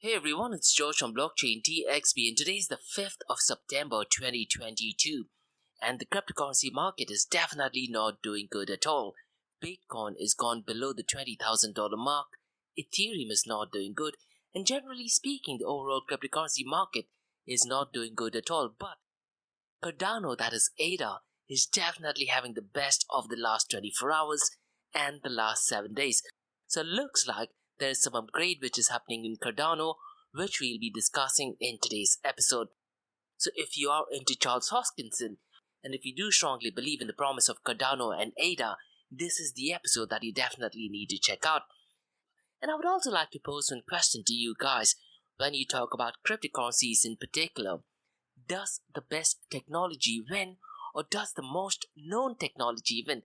Hey everyone, it's George from Blockchain TXP, and today is the 5th of September 2022, and the cryptocurrency market is definitely not doing good at all. Bitcoin is gone below the $20,000 mark, Ethereum is not doing good, and generally speaking, the overall cryptocurrency market is not doing good at all. But Cardano, that is ADA, is definitely having the best of the last 24 hours and the last 7 days. So it looks like there is some upgrade which is happening in Cardano, which we'll be discussing in today's episode. So if you are into Charles Hoskinson, and if you do strongly believe in the promise of Cardano and ADA, this is the episode that you definitely need to check out. And I would also like to pose one question to you guys. When you talk about cryptocurrencies in particular, does the best technology win, or does the most known technology win?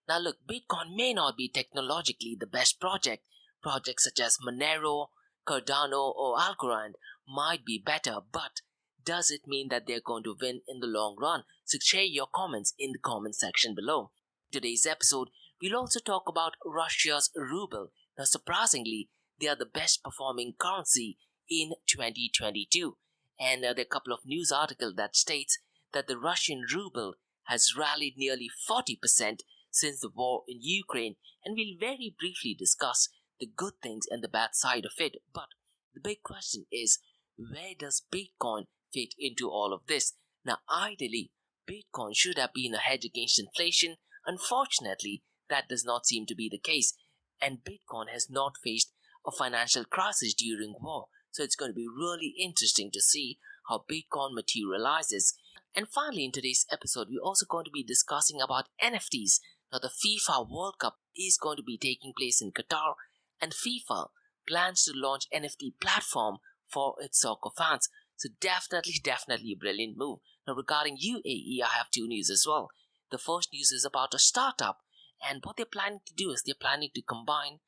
Now look, Bitcoin may not be technologically the best project. Projects such as Monero, Cardano, or Algorand might be better, but does it mean that they're going to win in the long run? So share your comments in the comment section below. Today's episode, we'll also talk about Russia's Ruble. Now surprisingly, they are the best performing currency in 2022. And there are a couple of news articles that states that the Russian Ruble has rallied nearly 40% since the war in Ukraine, and we'll very briefly discuss the good things and the bad side of it. But the big question is, where does Bitcoin fit into all of this? Now, ideally, Bitcoin should have been a hedge against inflation. Unfortunately, that does not seem to be the case, and Bitcoin has not faced a financial crisis during war. So it's going to be really interesting to see how Bitcoin materializes. And finally, in today's episode, we're also going to be discussing about NFTs. Now, the FIFA World Cup is going to be taking place in Qatar, and FIFA plans to launch NFT platform for its soccer fans. So definitely a brilliant move. Now regarding UAE, I have two news as well. The first news is about a startup, and what they're planning to do is they're planning to combine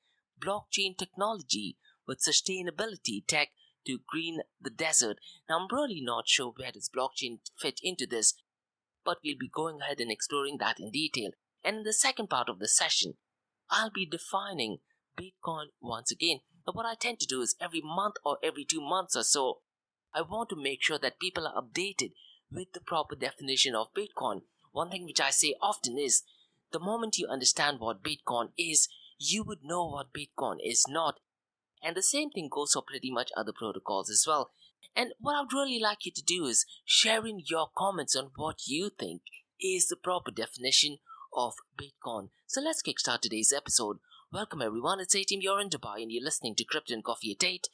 blockchain technology with sustainability tech to green the desert. Now I'm really not sure where does blockchain fit into this, but we'll be going ahead and exploring that in detail. And in the second part of the session, I'll be defining Bitcoin once again. Now what I tend to do is every month or every 2 months or so, I want to make sure that people are updated with the proper definition of Bitcoin. One thing which I say often is, the moment you understand what Bitcoin is, you would know what Bitcoin is not. And the same thing goes for pretty much other protocols as well. And what I would really like you to do is share in your comments on what you think is the proper definition of Bitcoin. So let's kickstart today's episode. Welcome everyone, it's A-Team, you're in Dubai and you're listening to Crypto and Coffee at 8,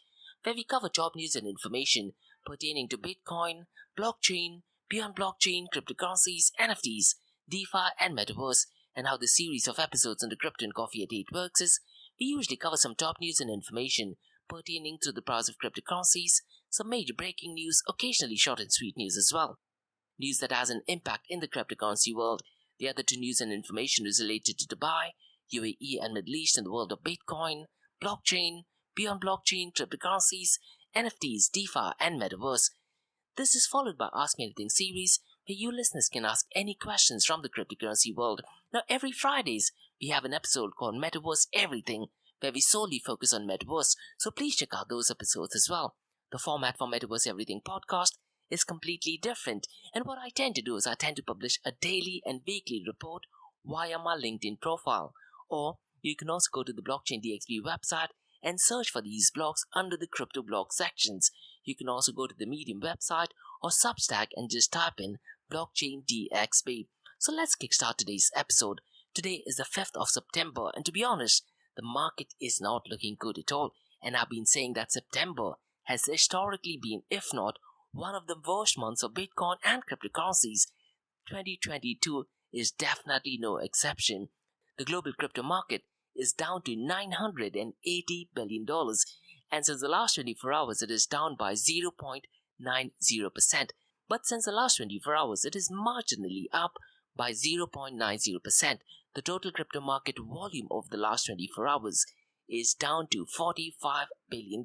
where we cover top news and information pertaining to Bitcoin, blockchain, beyond blockchain, cryptocurrencies, NFTs, DeFi and Metaverse, and how the series of episodes on the Crypto and Coffee at 8 works is, we usually cover some top news and information pertaining to the price of cryptocurrencies, some major breaking news, occasionally short and sweet news as well. News that has an impact in the cryptocurrency world. The other two news and information is related to Dubai, UAE and Middle East in the world of Bitcoin, blockchain, beyond blockchain, cryptocurrencies, NFTs, DeFi and Metaverse. This is followed by Ask Me Anything series, where you listeners can ask any questions from the cryptocurrency world. Now every Fridays, we have an episode called Metaverse Everything, where we solely focus on Metaverse, so please check out those episodes as well. The format for Metaverse Everything podcast is completely different, and what I tend to do is I tend to publish a daily and weekly report via my LinkedIn profile. Or you can also go to the Blockchain DXB website and search for these blogs under the crypto blog sections. You can also go to the Medium website or Substack and just type in Blockchain DXB. So let's kickstart today's episode. Today is the 5th of September, and to be honest, the market is not looking good at all. And I've been saying that September has historically been, if not, one of the worst months of Bitcoin and cryptocurrencies. 2022 is definitely no exception. The global crypto market is down to $980 billion, and since the last 24 hours it is down by 0.90%. But since the last 24 hours it is marginally up by 0.90%. The total crypto market volume of the last 24 hours is down to $45 billion.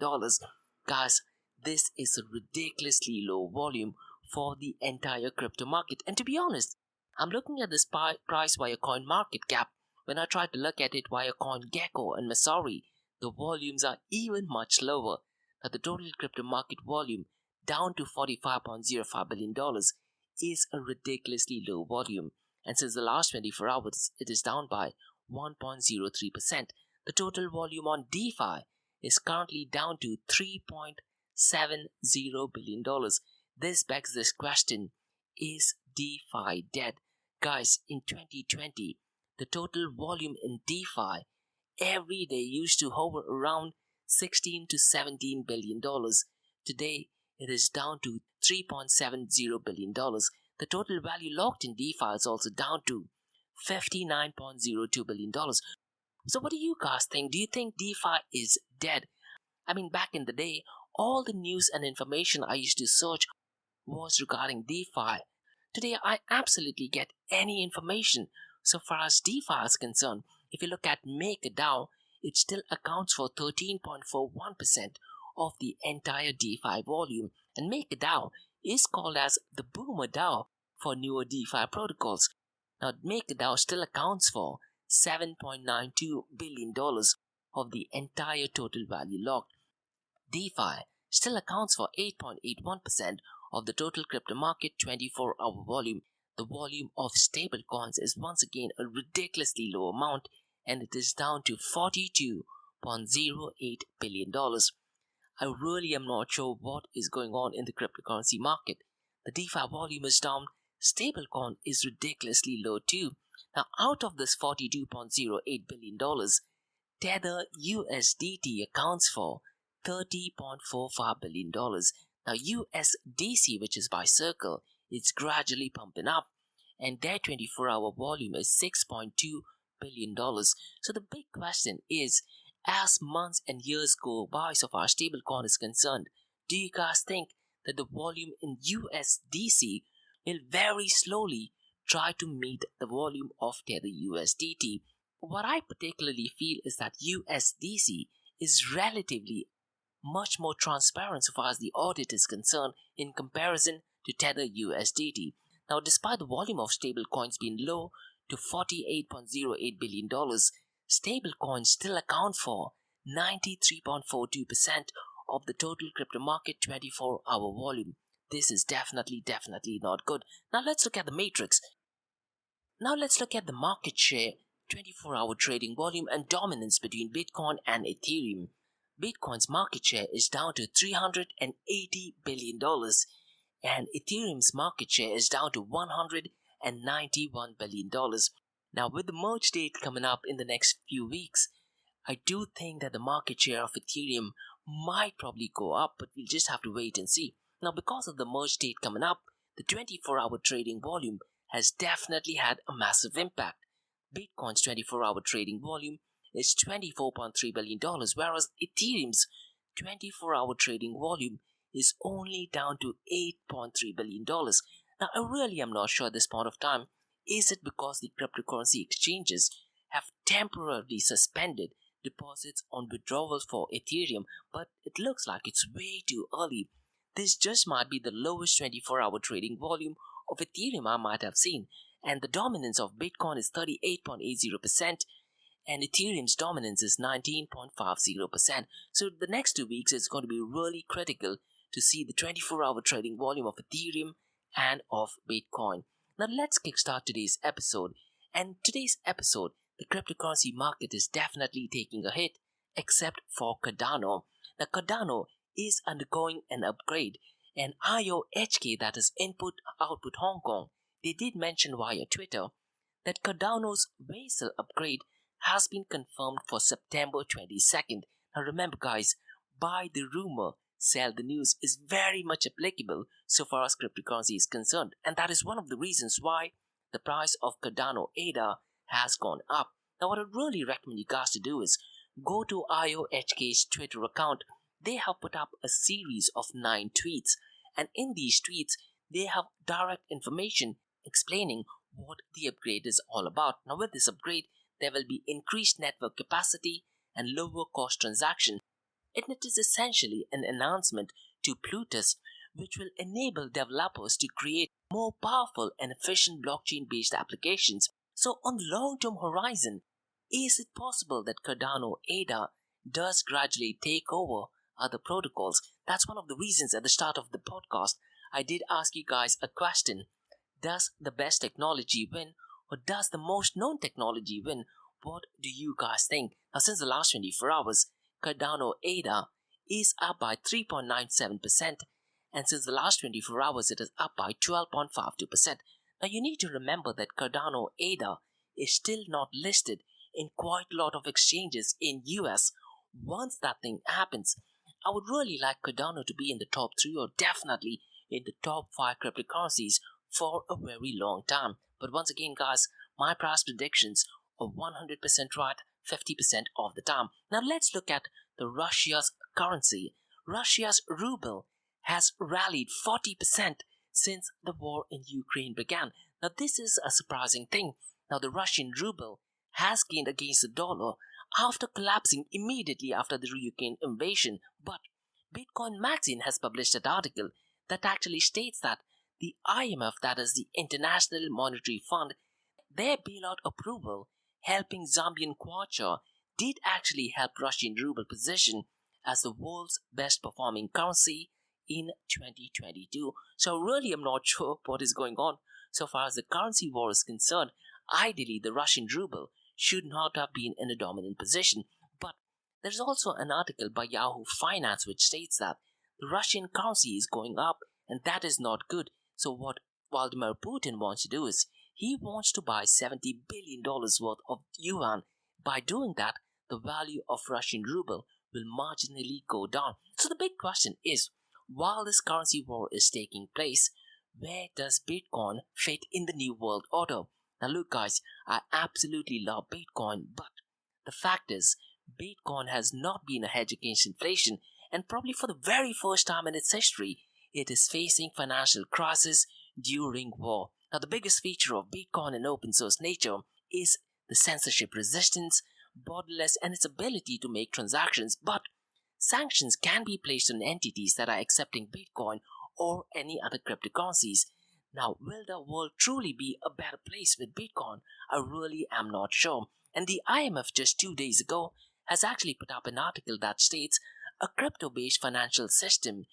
Guys, this is a ridiculously low volume for the entire crypto market. And to be honest, I'm looking at this price via CoinMarketCap. When I try to look at it via CoinGecko and Masori, the volumes are even much lower. Now, the total crypto market volume down to $45.05 billion is a ridiculously low volume, and since the last 24 hours, it is down by 1.03%. The total volume on DeFi is currently down to $3.70 billion. This begs this question: is DeFi dead? Guys, in 2020, the total volume in DeFi every day used to hover around $16 to $17 billion. Today, it is down to $3.70 billion. The total value locked in DeFi is also down to $59.02 billion. So what do you guys think? Do you think DeFi is dead? I mean, back in the day, all the news and information I used to search was regarding DeFi. Today, I absolutely get any information. So far as DeFi is concerned, if you look at MakerDAO, it still accounts for 13.41% of the entire DeFi volume. And MakerDAO is called as the Boomer DAO for newer DeFi protocols. Now, MakerDAO still accounts for $7.92 billion of the entire total value locked. DeFi still accounts for 8.81% of the total crypto market 24-hour volume. The volume of stablecoins is once again a ridiculously low amount, and it is down to $42.08 billion. I really am not sure what is going on in the cryptocurrency market. The DeFi volume is down, stablecoin is ridiculously low too. Now, out of this $42.08 billion, Tether USDT accounts for $30.45 billion. Now, USDC, which is by Circle, it's gradually pumping up, and their 24-hour volume is $6.2 billion. So the big question is, as months and years go by so far stablecoin is concerned, do you guys think that the volume in USDC will very slowly try to meet the volume of Tether USDT? What I particularly feel is that USDC is relatively much more transparent so far as the audit is concerned in comparison to Tether USDT. Now, despite the volume of stablecoins being low to $48.08 billion, stablecoins still account for 93.42% of the total crypto market 24-hour volume. This is definitely not good. Now let's look at the matrix. Now let's look at the market share, 24-hour trading volume and dominance between Bitcoin and Ethereum. Bitcoin's market share is down to $380 billion, and Ethereum's market share is down to $191 billion. Now, with the merge date coming up in the next few weeks, I do think that the market share of Ethereum might probably go up, but we'll just have to wait and see. Now, because of the merge date coming up, the 24-hour trading volume has definitely had a massive impact. Bitcoin's 24-hour trading volume is $24.3 billion, whereas Ethereum's 24-hour trading volume is only down to $8.3 billion. Now, I really am not sure at this point of time. Is it because the cryptocurrency exchanges have temporarily suspended deposits on withdrawals for Ethereum, but it looks like it's way too early. This just might be the lowest 24-hour trading volume of Ethereum I might have seen, and the dominance of Bitcoin is 38.80%, and Ethereum's dominance is 19.50%. So the next 2 weeks is going to be really critical to see the 24-hour trading volume of Ethereum and of Bitcoin. Now let's kickstart today's episode. And today's episode, the cryptocurrency market is definitely taking a hit, except for Cardano. Now Cardano is undergoing an upgrade, and IOHK, that is Input Output Hong Kong, they did mention via Twitter that Cardano's Vasil upgrade has been confirmed for September 22nd. Now remember guys, buy the rumor, sell the news is very much applicable so far as cryptocurrency is concerned, and that is one of the reasons why the price of Cardano ADA has gone up. Now what I'd really recommend you guys to do is go to IOHK's Twitter account. They have put up a series of 9 tweets, and in these tweets they have direct information explaining what the upgrade is all about. Now with this upgrade, there will be increased network capacity and lower cost transaction. And it is essentially an announcement to Plutus which will enable developers to create more powerful and efficient blockchain-based applications. So on the long-term horizon, is it possible that Cardano ADA does gradually take over other protocols. That's one of the reasons at the start of the podcast I did ask you guys a question. Does the best technology win, or does the most known technology win? What do you guys think? Now, since the last 24 hours, Cardano ADA is up by 3.97%, and since the last 24 hours, it is up by 12.52%. Now, you need to remember that Cardano ADA is still not listed in quite a lot of exchanges in US. Once that thing happens, I would really like Cardano to be in the top 3 or definitely in the top 5 cryptocurrencies for a very long time. But once again, guys, my price predictions are 100% right 50% of the time. Now let's look at the Russia's currency. Russia's ruble has rallied 40% since the war in Ukraine began. Now this is a surprising thing. Now the Russian ruble has gained against the dollar after collapsing immediately after the Ukraine invasion. But Bitcoin Magazine has published an article that actually states that the IMF, that is the International Monetary Fund, their bailout approval helping Zambian kwacha did actually help Russian ruble position as the world's best performing currency in 2022. So really I'm not sure what is going on. So far as the currency war is concerned, ideally the Russian ruble should not have been in a dominant position. But there's also an article by Yahoo Finance which states that the Russian currency is going up and that is not good. So what Vladimir Putin wants to do is he wants to buy $70 billion worth of yuan. By doing that, the value of Russian ruble will marginally go down. So the big question is, while this currency war is taking place, where does Bitcoin fit in the new world order? Now look guys, I absolutely love Bitcoin, but the fact is, Bitcoin has not been a hedge against inflation, and probably for the very first time in its history, it is facing financial crisis during war. Now the biggest feature of Bitcoin and open source nature is the censorship resistance, borderless, and its ability to make transactions, but sanctions can be placed on entities that are accepting Bitcoin or any other cryptocurrencies. Now, will the world truly be a better place with Bitcoin? I really am not sure. And the IMF just 2 days ago has actually put up an article that states a crypto-based financial system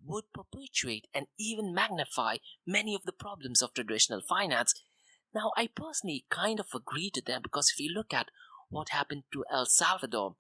would perpetuate and even magnify many of the problems of traditional finance. Now, I personally kind of agree to them because if you look at what happened to El Salvador,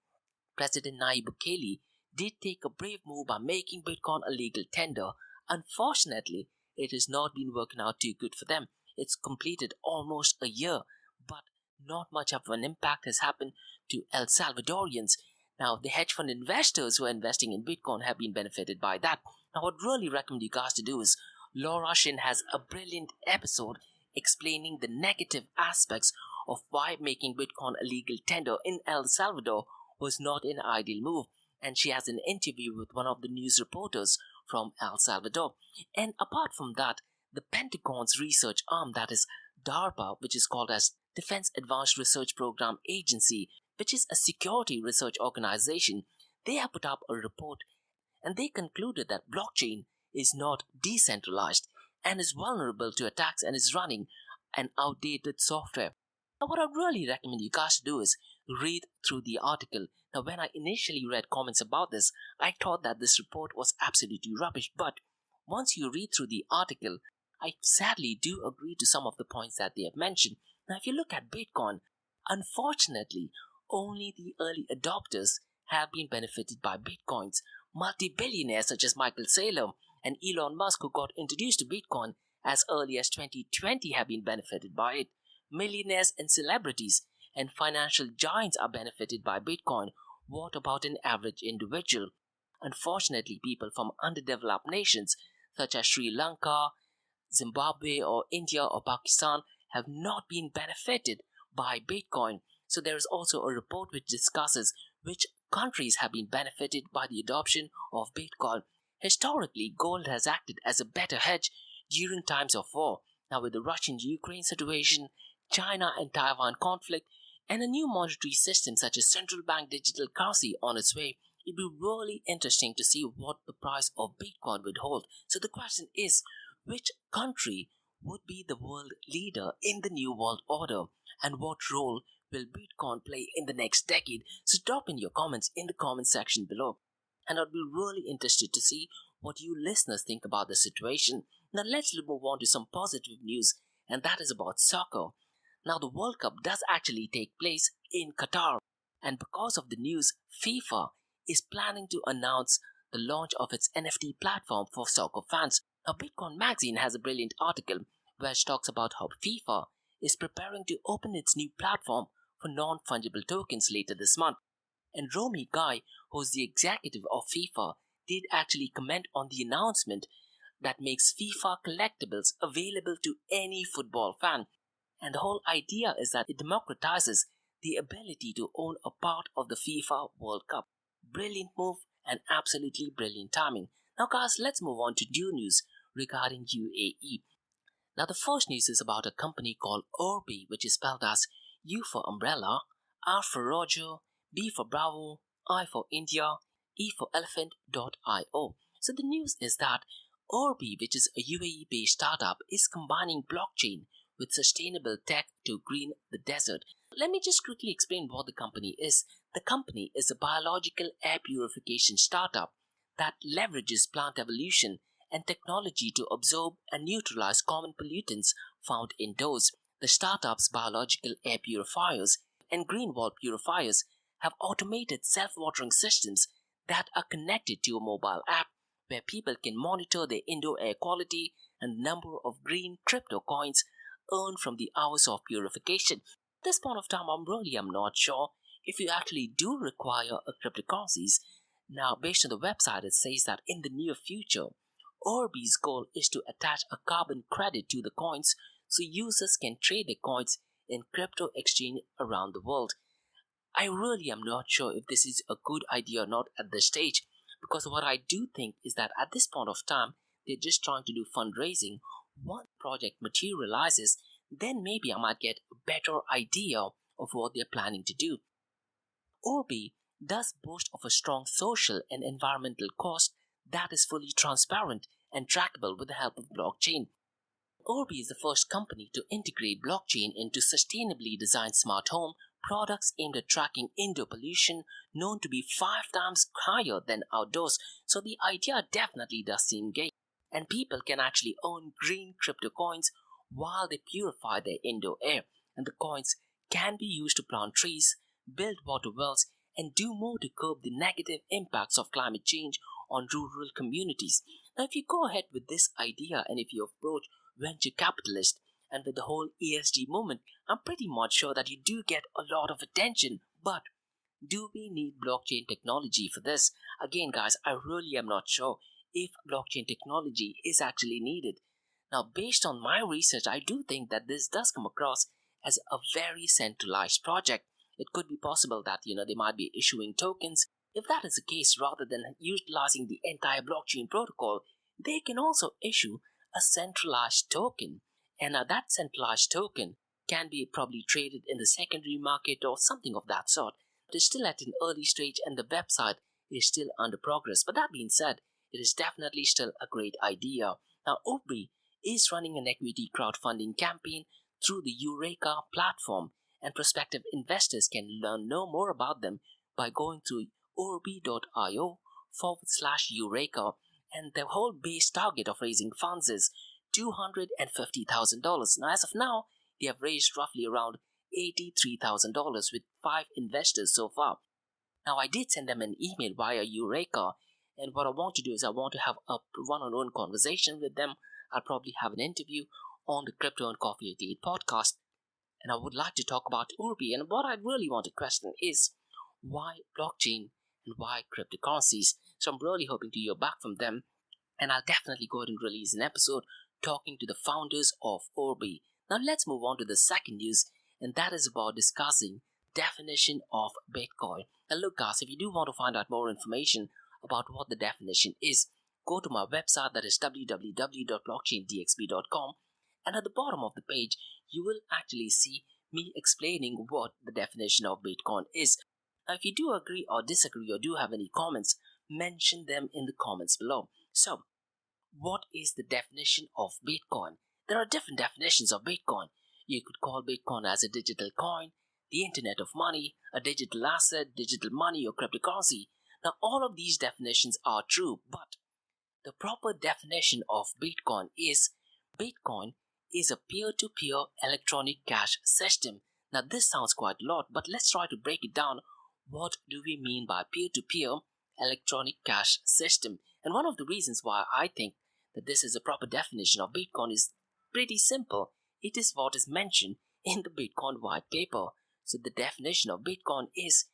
President Nayib Bukele did take a brave move by making Bitcoin a legal tender. Unfortunately, it has not been working out too good for them. It's completed almost a year, but not much of an impact has happened to El Salvadorians. Now, the hedge fund investors who are investing in Bitcoin have been benefited by that. Now, what I'd really recommend you guys to do is Laura Shin has a brilliant episode explaining the negative aspects of why making Bitcoin a legal tender in El Salvador was not an ideal move, and she has an interview with one of the news reporters from El Salvador. And apart from that, the Pentagon's research arm, that is DARPA, which is called as Defense Advanced Research Program Agency, which is a security research organization, they have put up a report and they concluded that blockchain is not decentralized and is vulnerable to attacks and is running an outdated software. Now, what I really recommend you guys to do is read through the article. Now, when I initially read comments about this, I thought that this report was absolutely rubbish, but once you read through the article, I sadly do agree to some of the points that they have mentioned. Now, if you look at Bitcoin, unfortunately, only the early adopters have been benefited by Bitcoins. Multi-billionaires such as Michael Saylor and Elon Musk, who got introduced to Bitcoin as early as 2020, have been benefited by it. Millionaires and celebrities and financial giants are benefited by Bitcoin. What about an average individual? Unfortunately, people from underdeveloped nations such as Sri Lanka, Zimbabwe, or India or Pakistan have not been benefited by Bitcoin. So there is also a report which discusses which countries have been benefited by the adoption of Bitcoin. Historically, gold has acted as a better hedge during times of war. Now with the Russian-Ukraine situation, China and Taiwan conflict, and a new monetary system such as central bank digital currency on its way, it'd be really interesting to see what the price of Bitcoin would hold. So the question is, which country would be the world leader in the new world order, and what role will Bitcoin play in the next decade? So drop in your comments in the comment section below. And I'd be really interested to see what you listeners think about the situation. Now let's move on to some positive news, and that is about soccer. Now the World Cup does actually take place in Qatar, and because of the news, FIFA is planning to announce the launch of its NFT platform for soccer fans. Now Bitcoin Magazine has a brilliant article which talks about how FIFA is preparing to open its new platform for non-fungible tokens later this month. And Romy Guy, who's the executive of FIFA, did actually comment on the announcement that makes FIFA collectibles available to any football fan. And the whole idea is that it democratizes the ability to own a part of the FIFA World Cup. Brilliant move and absolutely brilliant timing. Now guys, let's move on to new news regarding UAE. Now the first news is about a company called Orbi, which is spelled as U for umbrella, R for Roger, B for Bravo, I for India, E for elephant.io. So the news is that Orbi, which is a UAE-based startup, is combining blockchain with sustainable tech to green the desert. Let me just quickly explain what the company is. The company is a biological air purification startup that leverages plant evolution and technology to absorb and neutralize common pollutants found indoors. The startup's biological air purifiers and green wall purifiers have automated self-watering systems that are connected to a mobile app where people can monitor their indoor air quality and the number of green crypto coins earned from the hours of purification. At this point of time, I'm not sure if you actually do require a cryptocurrencies. Now, based on the website, it says that in the near future, Orbi's goal is to attach a carbon credit to the coins so users can trade their coins in crypto exchange around the world. I really am not sure if this is a good idea or not at this stage, because what I do think is that at this point of time, they're just trying to do fundraising. Once the project materializes, then maybe I might get a better idea of what they're planning to do. Orbi does boast of a strong social and environmental cost that is fully transparent and trackable with the help of blockchain. Orbi is the first company to integrate blockchain into sustainably designed smart home products aimed at tracking indoor pollution known to be 5 times higher than outdoors. So the idea definitely does seem gay. And people can actually own green crypto coins while they purify their indoor air. And the coins can be used to plant trees, build water wells, and do more to curb the negative impacts of climate change on rural communities. Now, if you go ahead with this idea and if you approach venture capitalists and with the whole ESG movement, I'm pretty much sure that you do get a lot of attention. But do we need blockchain technology for this? Again, guys, I really am not sure if blockchain technology is actually needed. Now, based on my research, I do think that this does come across as a very centralized project. It could be possible that, they might be issuing tokens. If that is the case, rather than utilizing the entire blockchain protocol, they can also issue a centralized token. And that centralized token can be probably traded in the secondary market or something of that sort. It is still at an early stage and the website is still under progress. But that being said, it is definitely still a great idea. Now, Orbi is running an equity crowdfunding campaign through the Eureka platform, and prospective investors can know more about them by going to orbi.io/Eureka, and the whole base target of raising funds is $250,000. Now, as of now, they have raised roughly around $83,000 with 5 investors so far. Now, I did send them an email via Eureka, and what I want to do is I want to have a one-on-one conversation with them. I'll probably have an interview on the Crypto and Coffee 88 podcast, and I would like to talk about Orbi. And what I really want to question is why blockchain and why cryptocurrencies. So I'm really hoping to hear back from them, and I'll definitely go ahead and release an episode talking to the founders of Orbi. Now let's move on to the second news, and that is about discussing definition of Bitcoin. And look guys, if you do want to find out more information about what the definition is, go to my website, that is www.blockchaindxb.com, and at the bottom of the page you will actually see me explaining what the definition of Bitcoin is. Now if you do agree or disagree or do have any comments, mention them in the comments below. So, what is the definition of Bitcoin? There are different definitions of Bitcoin. You could call Bitcoin as a digital coin, the internet of money, a digital asset, digital money, or cryptocurrency. Now, all of these definitions are true, but the proper definition of Bitcoin is a peer-to-peer electronic cash system. Now, this sounds quite a lot, but let's try to break it down. What do we mean by peer-to-peer electronic cash system? And one of the reasons why I think that this is a proper definition of Bitcoin is pretty simple. It is what is mentioned in the Bitcoin white paper. So the definition of Bitcoin is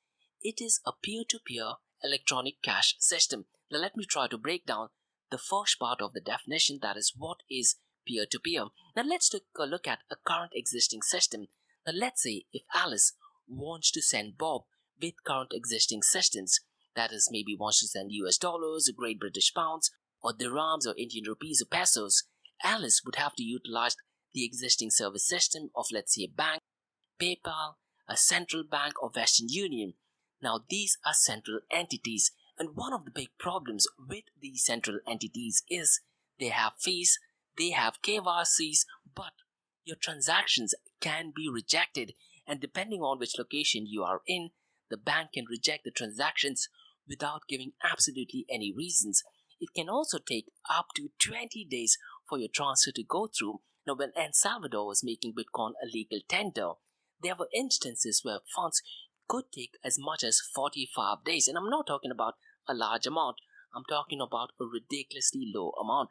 it is a peer-to-peer electronic cash system. Now let me try to break down the first part of the definition, that is what is peer-to-peer. Now let's take a look at a current existing system. Now let's say if Alice wants to send Bob with current existing systems, that is maybe wants to send US dollars or Great British pounds or dirhams or Indian rupees or pesos, Alice would have to utilize the existing service system of, let's say, a bank, PayPal, a central bank or Western Union. Now these are central entities, and one of the big problems with these central entities is they have fees, they have KYCs, but your transactions can be rejected, and depending on which location you are in, the bank can reject the transactions without giving absolutely any reasons. It can also take up to 20 days for your transfer to go through. Now, when El Salvador was making Bitcoin a legal tender, there were instances where funds could take as much as 45 days. And I'm not talking about a large amount, I'm talking about a ridiculously low amount.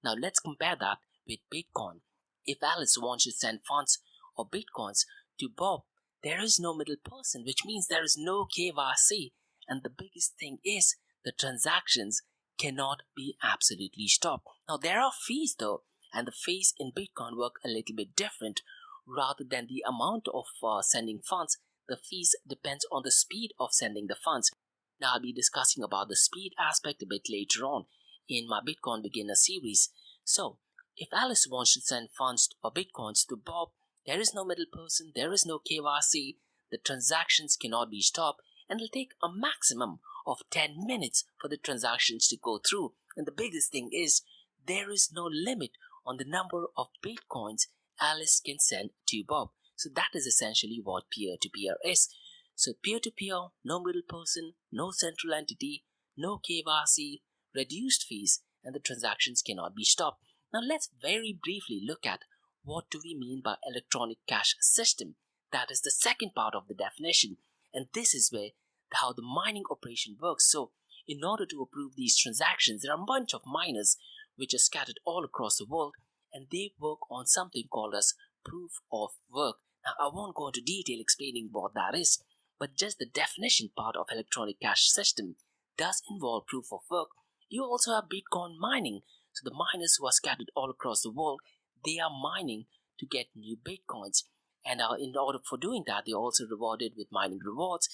Now, let's compare that with Bitcoin. If Alice wants to send funds or Bitcoins to Bob, there is no middle person, which means there is no KYC. And the biggest thing is the transactions cannot be absolutely stopped. Now, there are fees though, and the fees in Bitcoin work a little bit different. Rather than the amount of sending funds, the fees depends on the speed of sending the funds. Now, I'll be discussing about the speed aspect a bit later on in my Bitcoin beginner series. So, if Alice wants to send funds or Bitcoins to Bob, there is no middle person, there is no KYC, the transactions cannot be stopped, and it'll take a maximum of 10 minutes for the transactions to go through. And the biggest thing is, there is no limit on the number of Bitcoins Alice can send to Bob. So that is essentially what peer-to-peer is. So peer-to-peer, no middle person, no central entity, no KYC, reduced fees, and the transactions cannot be stopped. Now let's very briefly look at what do we mean by electronic cash system. That is the second part of the definition, and this is where how the mining operation works. So in order to approve these transactions, there are a bunch of miners which are scattered all across the world, and they work on something called as proof of work. Now I won't go into detail explaining what that is, but just the definition part of electronic cash system does involve proof of work. You also have Bitcoin mining. So the miners who are scattered all across the world, they are mining to get new Bitcoins. And in order for doing that, they are also rewarded with mining rewards.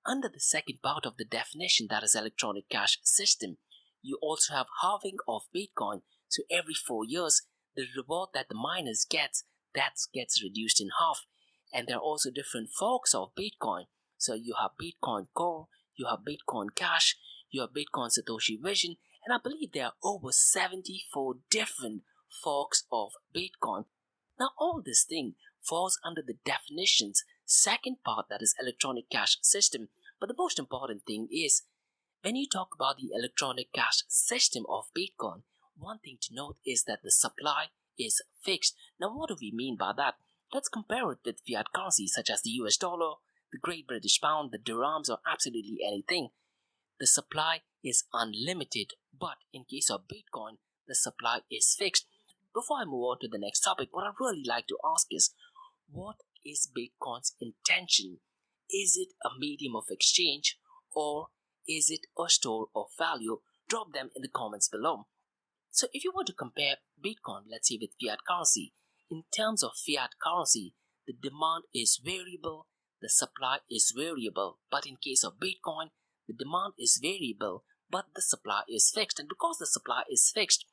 Under the second part of the definition, that is electronic cash system, you also have halving of Bitcoin. So every 4 years, the reward that the miners that gets reduced in half. And there are also different forks of Bitcoin. So you have Bitcoin Core, you have Bitcoin Cash, you have Bitcoin Satoshi Vision, and I believe there are over 74 different forks of Bitcoin. Now all this thing falls under the definition's second part, that is electronic cash system. But the most important thing is, when you talk about the electronic cash system of Bitcoin, one thing to note is that the supply is fixed. Now what do we mean by that? Let's compare it with fiat currency such as the US dollar, the Great British Pound, the dirhams, or absolutely anything. The supply is unlimited, but in case of Bitcoin, the supply is fixed. Before I move on to the next topic, what I'd really like to ask is, what is Bitcoin's intention? Is it a medium of exchange, or is it a store of value? Drop them in the comments below. So if you were to compare Bitcoin, let's say with fiat currency, in terms of fiat currency, the demand is variable, the supply is variable. But in case of Bitcoin, the demand is variable, but the supply is fixed. And because the supply is fixed,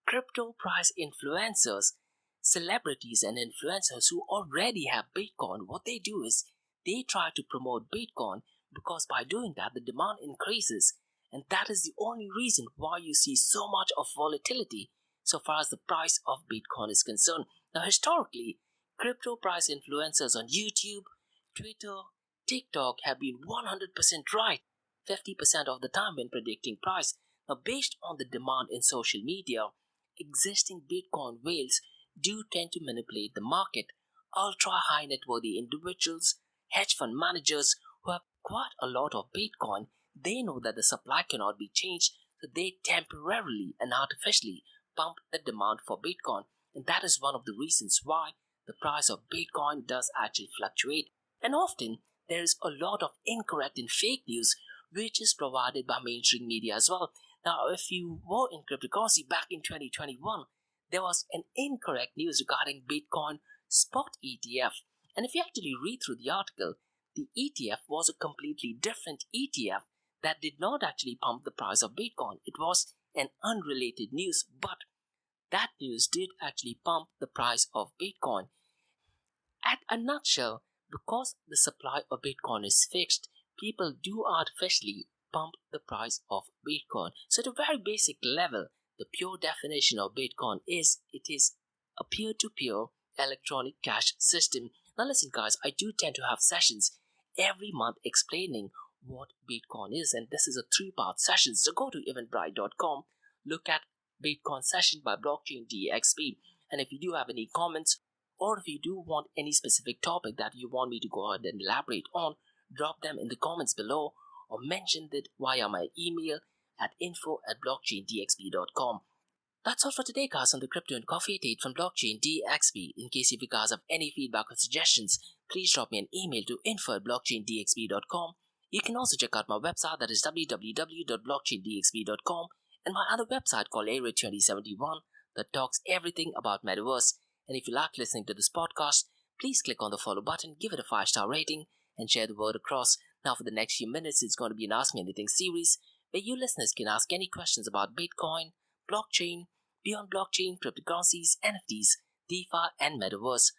crypto price influencers, celebrities and influencers who already have Bitcoin, what they do is they try to promote Bitcoin, because by doing that, the demand increases. And that is the only reason why you see so much of volatility so far as the price of Bitcoin is concerned. Now, historically, crypto price influencers on YouTube, Twitter, TikTok have been 100% right. 50% of the time when predicting price. Now, based on the demand in social media, existing Bitcoin whales do tend to manipulate the market. Ultra high net worthy individuals, hedge fund managers who have quite a lot of Bitcoin, they know that the supply cannot be changed, so they temporarily and artificially pump the demand for Bitcoin. And that is one of the reasons why the price of Bitcoin does actually fluctuate. And often, there is a lot of incorrect and fake news which is provided by mainstream media as well. Now, if you were in cryptocurrency back in 2021, there was an incorrect news regarding Bitcoin spot ETF. And if you actually read through the article, the ETF was a completely different ETF that did not actually pump the price of Bitcoin. It was an unrelated news, but that news did actually pump the price of Bitcoin. At a nutshell, because the supply of Bitcoin is fixed, people do artificially pump the price of Bitcoin. So at a very basic level, the pure definition of Bitcoin is it is a peer-to-peer electronic cash system. Now listen guys, I do tend to have sessions every month explaining what Bitcoin is, and this is a 3-part session. So go to eventbrite.com, look at Bitcoin session by Blockchain DXB, and if you do have any comments or if you do want any specific topic that you want me to go ahead and elaborate on, drop them in the comments below or mention it via my email at info@blockchaindxb.com. That's all for today guys on the Crypto and Coffee Date from Blockchain DXB. In case if you guys have any feedback or suggestions, please drop me an email to info@blockchaindxb.com. You can also check out my website, that is www.blockchaindxb.com, and my other website called Area 2071 that talks everything about Metaverse. And if you like listening to this podcast, please click on the follow button, give it a 5-star rating, and share the word across. Now for the next few minutes, it's going to be an Ask Me Anything series where you listeners can ask any questions about Bitcoin, blockchain, beyond blockchain, cryptocurrencies, NFTs, DeFi, and Metaverse.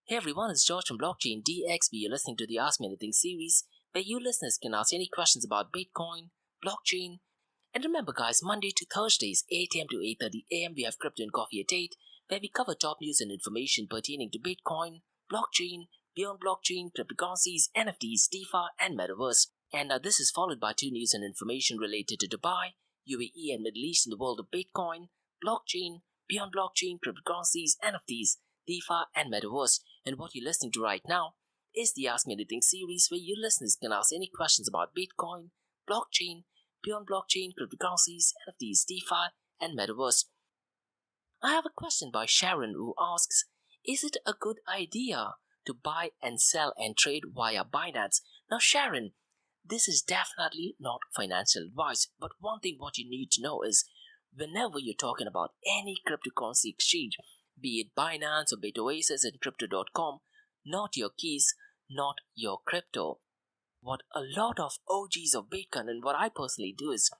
Hey everyone, it's George from Blockchain DXB. You're listening to the Ask Me Anything series where you listeners can ask any questions about Bitcoin, blockchain. And remember guys, Monday to Thursdays, 8 am to 8:30 am, we have Crypto and Coffee at 8, where we cover top news and information pertaining to Bitcoin, blockchain, beyond blockchain, cryptocurrencies, NFTs, DeFi, and Metaverse. And this is followed by 2 news and information related to Dubai, UAE, and Middle East in the world of Bitcoin, blockchain, beyond blockchain, cryptocurrencies, NFTs, DeFi, and Metaverse. And what you're listening to right now is the Ask Me Anything series where you listeners can ask any questions about Bitcoin, blockchain, beyond blockchain, cryptocurrencies, NFTs, DeFi, and Metaverse. I have a question by Sharon who asks, is it a good idea to buy and sell and trade via Binance? Now Sharon, this is definitely not financial advice, but one thing what you need to know is whenever you're talking about any cryptocurrency exchange, be it Binance or BitOasis and Crypto.com, not your keys, not your crypto. What a lot of OGs of Bitcoin and what I personally do is,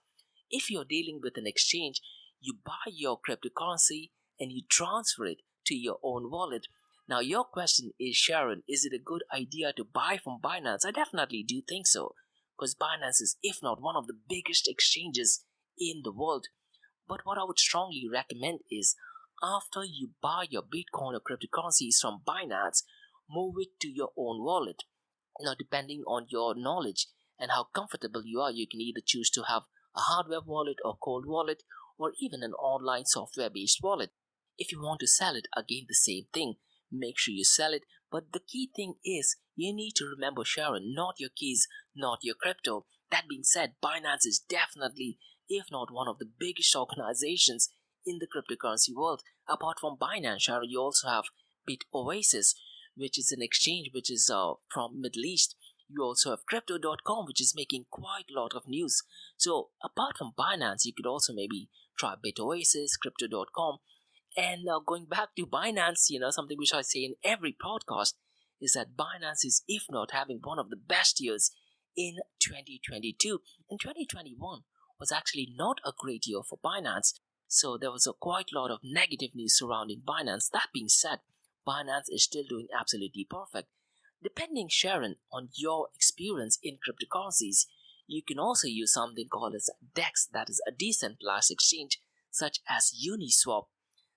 if you're dealing with an exchange, you buy your cryptocurrency and you transfer it to your own wallet. Now your question is, Sharon, is it a good idea to buy from Binance? I definitely do think so, because Binance is, if not one of the biggest exchanges in the world. But what I would strongly recommend is, after you buy your Bitcoin or cryptocurrencies from Binance, move it to your own wallet. Now, depending on your knowledge and how comfortable you are, you can either choose to have a hardware wallet or cold wallet, or even an online software-based wallet. If you want to sell it, again the same thing. Make sure you sell it. But the key thing is, you need to remember, Sharon, not your keys, not your crypto. That being said, Binance is definitely, if not one of the biggest organizations in the cryptocurrency world. Apart from Binance, Sharon, you also have BitOasis, which is an exchange which is from Middle East. You also have Crypto.com, which is making quite a lot of news. So apart from Binance, you could also maybe try BitOasis, Crypto.com. And going back to Binance, something which I say in every podcast is that Binance is, if not having one of the best years in 2022. And 2021 was actually not a great year for Binance. So there was quite a lot of negative news surrounding Binance. That being said, Binance is still doing absolutely perfect. Depending, Sharon, on your experience in cryptocurrencies, You can also use something called as DEX, that is a decentralized exchange, such as Uniswap.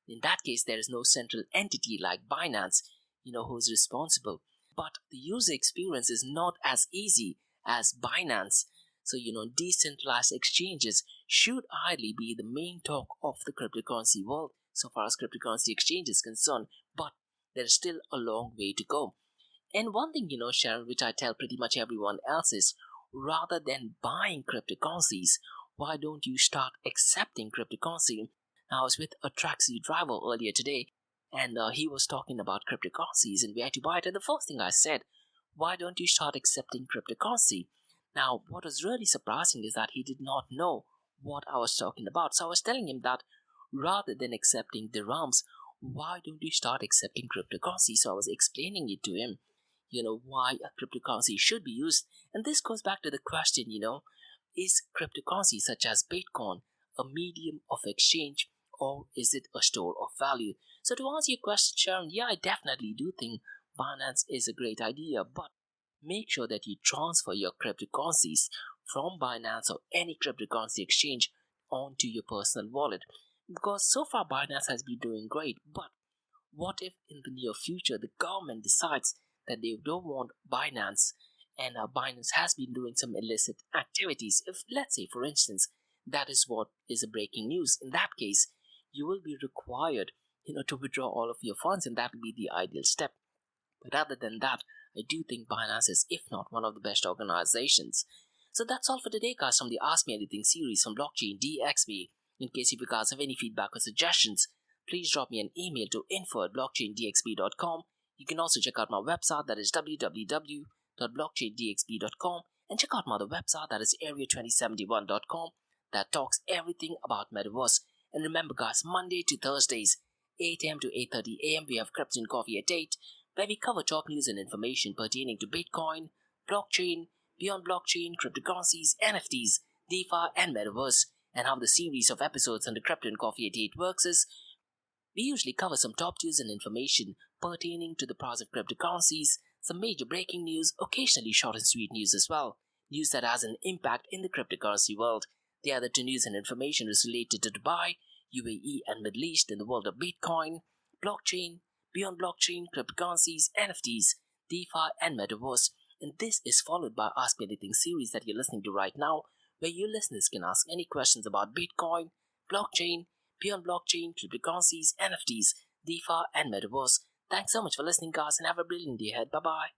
In that case, there is no central entity like Binance, who's responsible. But the user experience is not as easy as Binance. So, decentralized exchanges should ideally be the main talk of the cryptocurrency world so far as cryptocurrency exchange is concerned. But there's still a long way to go. And one thing, Sharon, which I tell pretty much everyone else is, rather than buying cryptocurrencies, why don't you start accepting cryptocurrency? Now, I was with a taxi driver earlier today, and he was talking about cryptocurrencies and where to buy it. And the first thing I said, why don't you start accepting cryptocurrency? Now, what was really surprising is that he did not know what I was talking about. So I was telling him that rather than accepting dirhams, why don't you start accepting cryptocurrency? So I was explaining it to him, why a cryptocurrency should be used. And this goes back to the question, is cryptocurrency such as Bitcoin a medium of exchange, or is it a store of value? So to answer your question, Sharon, yeah, I definitely do think Binance is a great idea, but make sure that you transfer your cryptocurrencies from Binance or any cryptocurrency exchange onto your personal wallet. Because so far Binance has been doing great, but what if in the near future the government decides that they don't want Binance, and Binance has been doing some illicit activities? If, let's say, for instance, that is what is a breaking news, in that case, you will be required, to withdraw all of your funds, and that will be the ideal step. But other than that, I do think Binance is, if not one of the best organizations. So that's all for today, guys, from the Ask Me Anything series from Blockchain DXB. In case if you guys have any feedback or suggestions, please drop me an email to info@blockchaindxb.com. You can also check out my website, that is www.blockchaindxb.com, and check out my other website, that is area2071.com, that talks everything about Metaverse. And remember, guys, Monday to Thursdays, 8 a.m. to 8:30 a.m., we have Crypto and Coffee at 8, where we cover top news and information pertaining to Bitcoin, blockchain, beyond blockchain, cryptocurrencies, NFTs, DeFi, and Metaverse. And how the series of episodes on the Crypto and Coffee at 8 works is, we usually cover some top news and information pertaining to the price of cryptocurrencies, some major breaking news, occasionally short and sweet news as well, news that has an impact in the cryptocurrency world. The other two news and information is related to Dubai, UAE, and Middle East in the world of Bitcoin, blockchain, beyond blockchain, cryptocurrencies, NFTs, DeFi, and Metaverse. And this is followed by Ask Me Anything series that you're listening to right now, where you listeners can ask any questions about Bitcoin, blockchain, beyond blockchain, cryptocurrencies, NFTs, DeFi, and Metaverse. Thanks so much for listening, guys, and have a brilliant day ahead. Bye-bye.